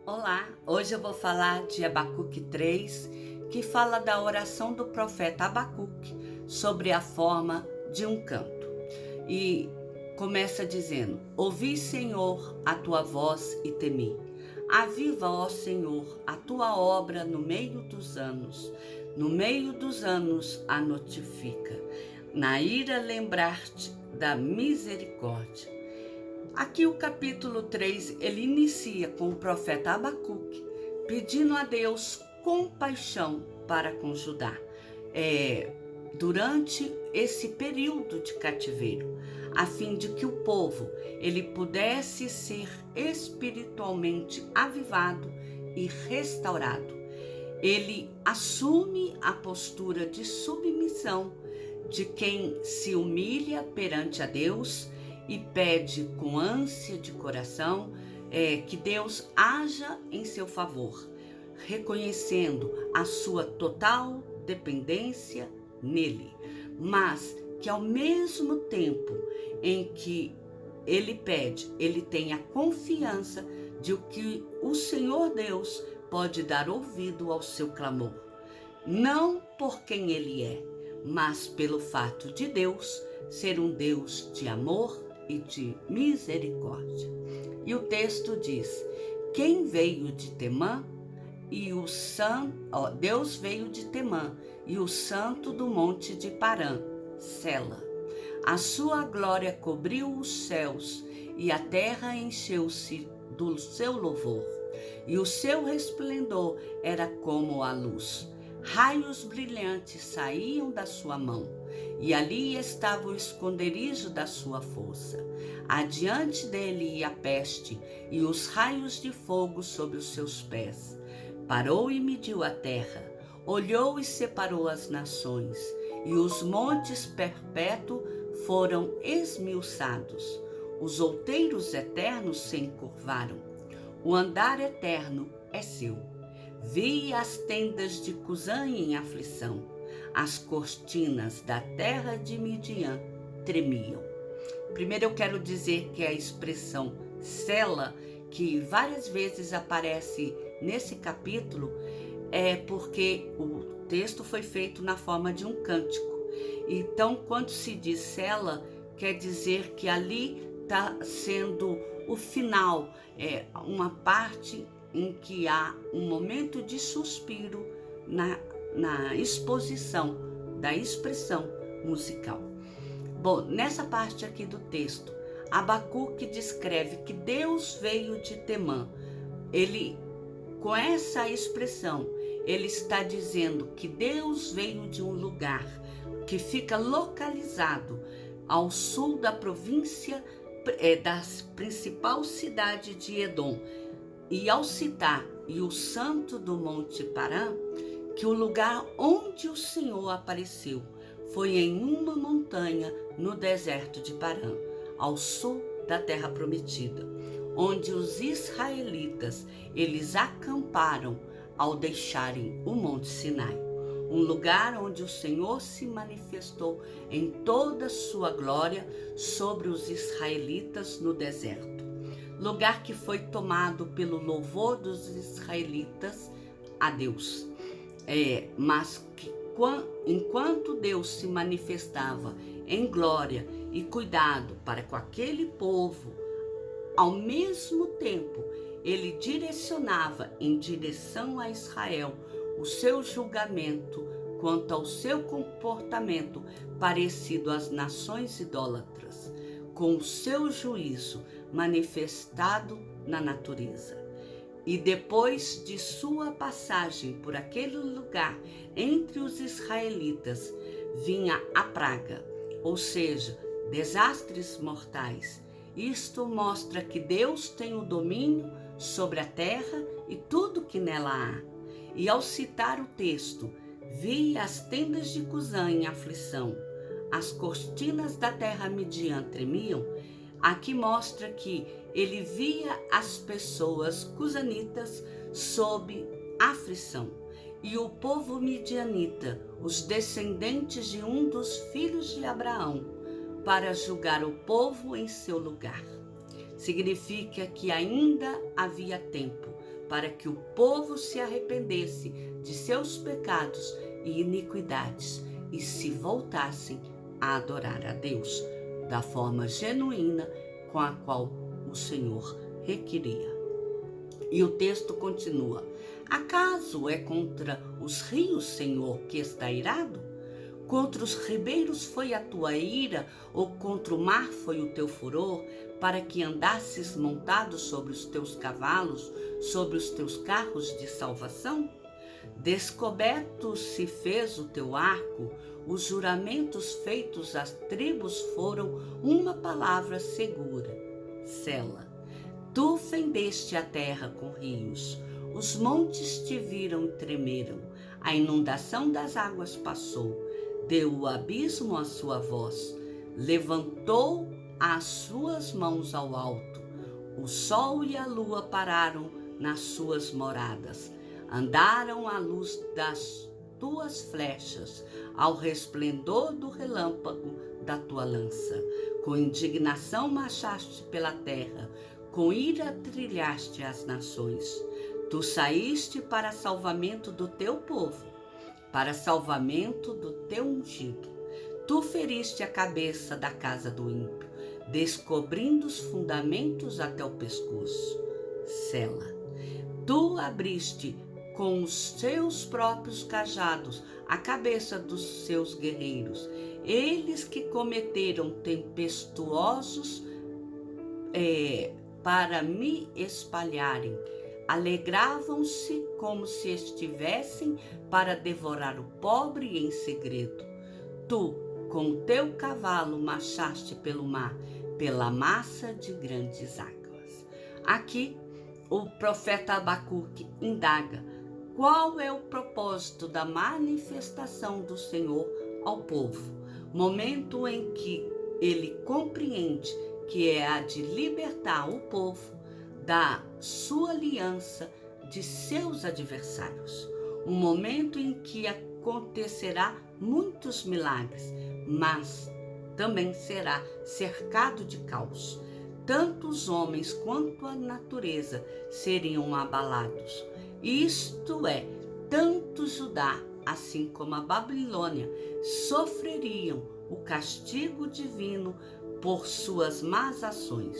Olá, hoje eu vou falar de Abacuque 3, que fala da oração do profeta Abacuque sobre a forma de um canto. E começa dizendo: Ouvi, Senhor, a tua voz e temi. Aviva, ó Senhor, a tua obra no meio dos anos. No meio dos anos a notifica. Na ira lembrar-te da misericórdia. Aqui o capítulo 3, ele inicia com o profeta Abacuque pedindo a Deus compaixão para com Judá durante esse período de cativeiro, a fim de que o povo ele pudesse ser espiritualmente avivado e restaurado. Ele assume a postura de submissão de quem se humilha perante a Deus e pede com ânsia de coração que Deus haja em seu favor, reconhecendo a sua total dependência nele, mas que ao mesmo tempo em que ele pede, ele tem a confiança de que o Senhor Deus pode dar ouvido ao seu clamor, não por quem ele é, mas pelo fato de Deus ser um Deus de amor e de misericórdia. E o texto diz: quem veio de Temã e o Deus veio de Temã e o santo do monte de Parã, Sela. A sua glória cobriu os céus e a terra encheu-se do seu louvor. E o seu resplendor era como a luz. Raios brilhantes saíam da sua mão, e ali estava o esconderijo da sua força. Adiante dele ia a peste, e os raios de fogo sob os seus pés. Parou e mediu a terra, olhou e separou as nações, e os montes perpétuos foram esmiuçados. Os outeiros eternos se encurvaram. O andar eterno é seu. Vi as tendas de Cusã em aflição, as cortinas da terra de Midian tremiam. Primeiro eu quero dizer que a expressão Sela, que várias vezes aparece nesse capítulo, é porque o texto foi feito na forma de um cântico. Então, quando se diz Sela, quer dizer que ali está sendo o final, uma parte em que há um momento de suspiro na exposição da expressão musical. Bom, nessa parte aqui do texto, Abacuque descreve que Deus veio de Temã. Ele, com essa expressão, ele está dizendo que Deus veio de um lugar que fica localizado ao sul da província, da principal cidade de Edom. E ao citar e o santo do monte Parã, que o lugar onde o Senhor apareceu foi em uma montanha no deserto de Parã, ao sul da terra prometida, onde os israelitas eles acamparam ao deixarem o monte Sinai, um lugar onde o Senhor se manifestou em toda a sua glória sobre os israelitas no deserto. Lugar que foi tomado pelo louvor dos israelitas a Deus. Mas que enquanto Deus se manifestava em glória e cuidado para com aquele povo, ao mesmo tempo ele direcionava em direção a Israel o seu julgamento quanto ao seu comportamento parecido às nações idólatras, com o seu juízo manifestado na natureza. E depois de sua passagem por aquele lugar entre os israelitas, vinha a praga, ou seja, desastres mortais. Isto mostra que Deus tem o domínio sobre a terra e tudo que nela há. E ao citar o texto, vi as tendas de Cusã em aflição, as cortinas da terra Midian tremiam, aqui mostra que ele via as pessoas cusanitas sob aflição e o povo midianita, os descendentes de um dos filhos de Abraão, para julgar o povo em seu lugar. Significa que ainda havia tempo para que o povo se arrependesse de seus pecados e iniquidades e se voltassem a adorar a Deus da forma genuína com a qual o Senhor requeria. E o texto continua: acaso é contra os rios, Senhor, que está irado? Contra os ribeiros foi a tua ira, ou contra o mar foi o teu furor, para que andasses montado sobre os teus cavalos, sobre os teus carros de salvação? Descoberto se fez o teu arco, os juramentos feitos às tribos foram uma palavra segura. Sela. Tu fendeste a terra com rios, os montes te viram e tremeram, a inundação das águas passou, deu o abismo a sua voz, levantou as suas mãos ao alto, o sol e a lua pararam nas suas moradas, andaram à luz das tuas flechas, ao resplendor do relâmpago da tua lança. Com indignação marchaste pela terra, com ira trilhaste as nações. Tu saíste para salvamento do teu povo, para salvamento do teu ungido. Tu feriste a cabeça da casa do ímpio, descobrindo os fundamentos até o pescoço. Sela. Tu abriste com os seus próprios cajados a cabeça dos seus guerreiros, eles que cometeram tempestuosos para me espalharem. Alegravam-se como se estivessem para devorar o pobre em segredo. Tu, com teu cavalo, marchaste pelo mar, pela massa de grandes águas. Aqui, o profeta Abacuque indaga qual é o propósito da manifestação do Senhor ao povo, momento em que ele compreende que é a de libertar o povo da sua aliança de seus adversários. Um momento em que acontecerá muitos milagres, mas também será cercado de caos. Tanto os homens quanto a natureza seriam abalados. Isto é, tanto Judá, assim como a Babilônia, sofreriam o castigo divino por suas más ações.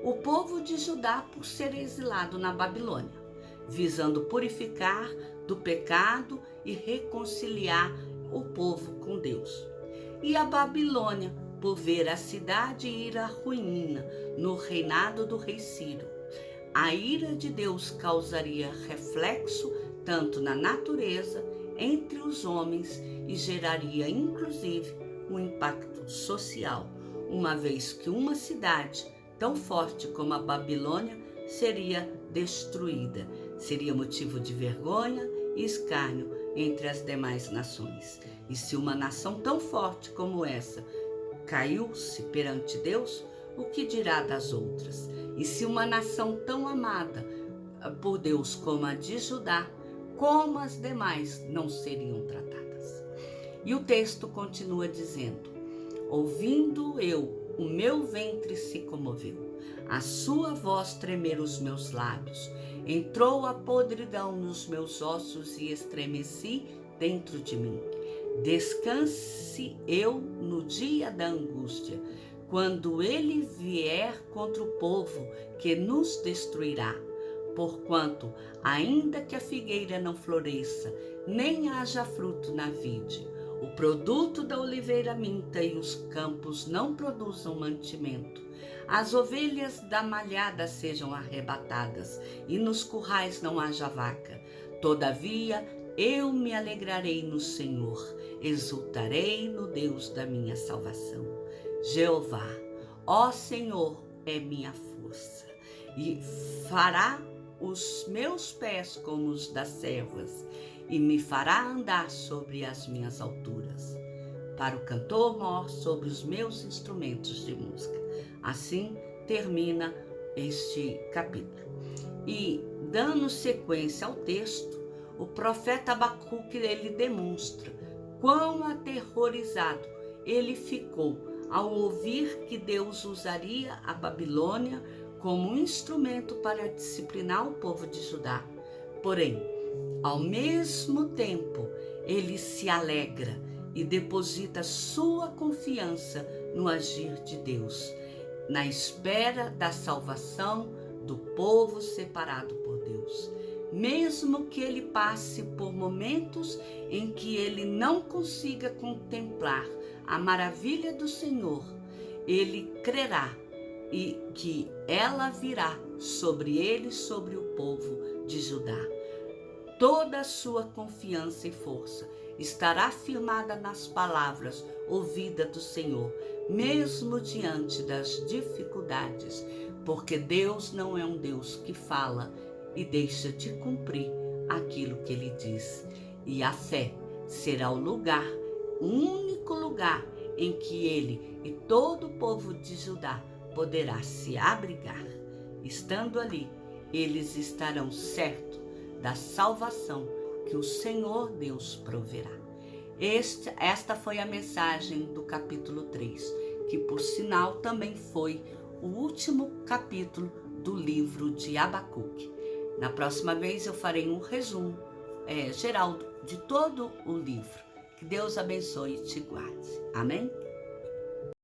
O povo de Judá por ser exilado na Babilônia, visando purificar do pecado e reconciliar o povo com Deus. E a Babilônia por ver a cidade ir à ruína no reinado do rei Ciro. A ira de Deus causaria reflexo tanto na natureza, entre os homens e geraria inclusive um impacto social, uma vez que uma cidade tão forte como a Babilônia seria destruída, seria motivo de vergonha e escárnio entre as demais nações. E se uma nação tão forte como essa caiu-se perante Deus, o que dirá das outras? E se uma nação tão amada por Deus como a de Judá, como as demais não seriam tratadas? E o texto continua dizendo: ouvindo eu, o meu ventre se comoveu, a sua voz tremer os meus lábios, entrou a podridão nos meus ossos e estremeci dentro de mim. Descanse eu no dia da angústia, quando ele vier contra o povo que nos destruirá. Porquanto, ainda que a figueira não floresça, nem haja fruto na vide, o produto da oliveira minta e os campos não produzam mantimento, as ovelhas da malhada sejam arrebatadas e nos currais não haja vaca, todavia eu me alegrarei no Senhor, exultarei no Deus da minha salvação. Jeová, ó Senhor, é minha força, e fará os meus pés como os das servas, e me fará andar sobre as minhas alturas. Para o cantor-mor sobre os meus instrumentos de música. Assim termina este capítulo. E, dando sequência ao texto, o profeta Abacuque ele demonstra quão aterrorizado ele ficou ao ouvir que Deus usaria a Babilônia como um instrumento para disciplinar o povo de Judá. Porém, ao mesmo tempo, ele se alegra e deposita sua confiança no agir de Deus, na espera da salvação do povo separado por Deus. Mesmo que ele passe por momentos em que ele não consiga contemplar a maravilha do Senhor, ele crerá e que ela virá sobre ele, sobre o povo de Judá. Toda a sua confiança e força estará firmada nas palavras ouvidas do Senhor, mesmo diante das dificuldades, porque Deus não é um Deus que fala e deixa de cumprir aquilo que ele diz. E a fé será o único lugar em que ele e todo o povo de Judá poderá se abrigar. Estando ali, eles estarão certos da salvação que o Senhor Deus proverá. Esta foi a mensagem do capítulo 3, que por sinal também foi o último capítulo do livro de Abacuque. Na próxima vez eu farei um resumo geral de todo o livro. Que Deus abençoe e te guarde. Amém?